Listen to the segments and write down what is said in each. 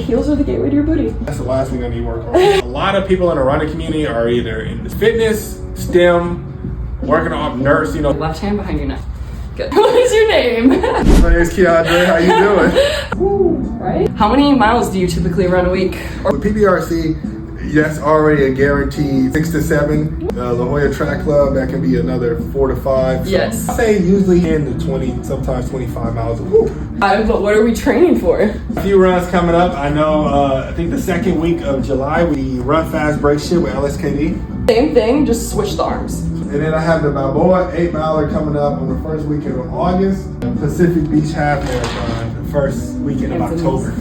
heels are the gateway to your booty. That's the last thing I need to work on. A lot of people in the running community are either in fitness, STEM, working on nurse, Left hand behind your neck. Good. What is your name? My name's Keandre. How you doing? Ooh, right? How many miles do you typically run a week? With PBRC, that's already a guaranteed 6 to 7. La Jolla Track Club, that can be another 4 to 5. So Yes. I say usually 10 to 20, sometimes 25 miles a week. But what are we training for? A few runs coming up. I know, I think the second week of July, we run fast break shit with LSKD. Same thing, just switch the arms. And then I have the Balboa 8-miler coming up on the first weekend of August. Pacific Beach Half Marathon, the first weekend of October.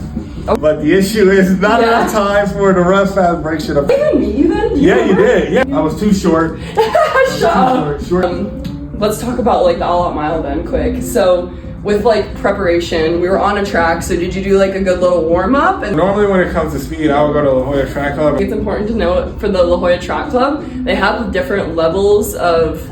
Oh. But the issue is not enough time for the run fast break shit. Did I meet you then? Yeah, you did. Yeah, I was too short. Shut up. Short. Let's talk about like the all out mile then quick. So with like preparation, we were on a track, so did you do like a good little warm up? And Normally when it comes to speed, I would go to La Jolla Track Club. it's important to note for the La Jolla Track Club, they have different levels of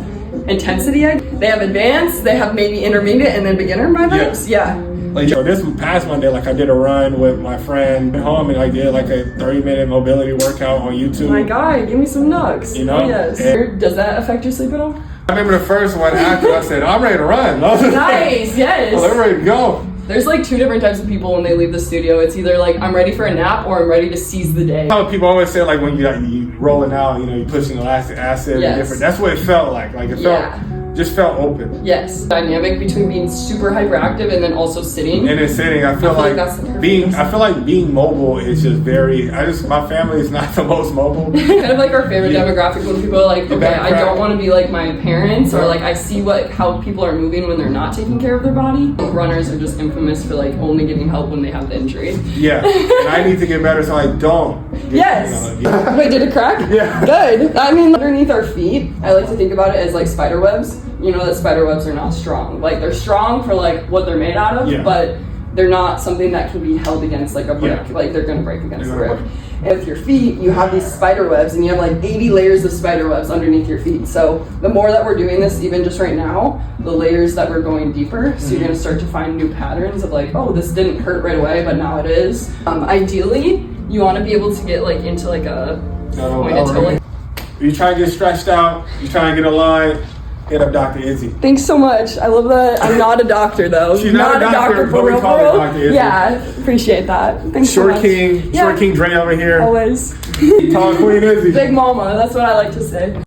intensity. They have advanced, they have maybe intermediate, and then beginner, my vibes. Yeah. Like this past Monday, like I did a run with my friend at home, and I did like a 30-minute mobility workout on YouTube. My guy, give me some nugs. You know? Oh, yes. Does that affect your sleep at all? I remember the first one after I said, I'm ready to run. Nice, yes. I'm ready to go. There's like two different types of people when they leave the studio. It's either like I'm ready for a nap or I'm ready to seize the day. How people always say like when you rolling out, you pushing lactic acid and Yes. different. That's what it felt like. Like it just felt open. Yes. Dynamic between being super hyperactive and then also sitting. And then sitting, I feel like that's the perfect being. mix. I feel like being mobile is just very. My family is not the most mobile. Kind of like our favorite demographic when people are like, okay, I backtrack. don't want to be like my parents, or like I see how people are moving when they're not taking care of their body. Runners are just infamous for like only getting help when they have the injury. Yeah, and I need to get better so I don't. Yes. Wait, did it crack? Yeah. Good. I mean, underneath our feet, I like to think about it as like spider webs. You know that spider webs are not strong. Like they're strong for like what they're made out of, but they're not something that can be held against like a brick. Yeah. Like they're gonna break against the brick. And with your feet, you have these spider webs, and you have like 80 layers of spider webs underneath your feet. So the more that we're doing this, even just right now, the layers that we're going deeper, so you're gonna start to find new patterns of like, oh, this didn't hurt right away, but now it is. Ideally, you want to be able to get like into like a pointed toe. Like, you try to get stretched out, you try to get aligned, hit up Dr. Izzy. thanks so much. I love that. I'm not a doctor though. She's not a doctor, for but we real, call for her real. Dr. Izzy. Yeah, appreciate that. Thanks so Short much. King, Short King Dre over here. Always. Tall Queen Izzy. Big mama, that's what I like to say.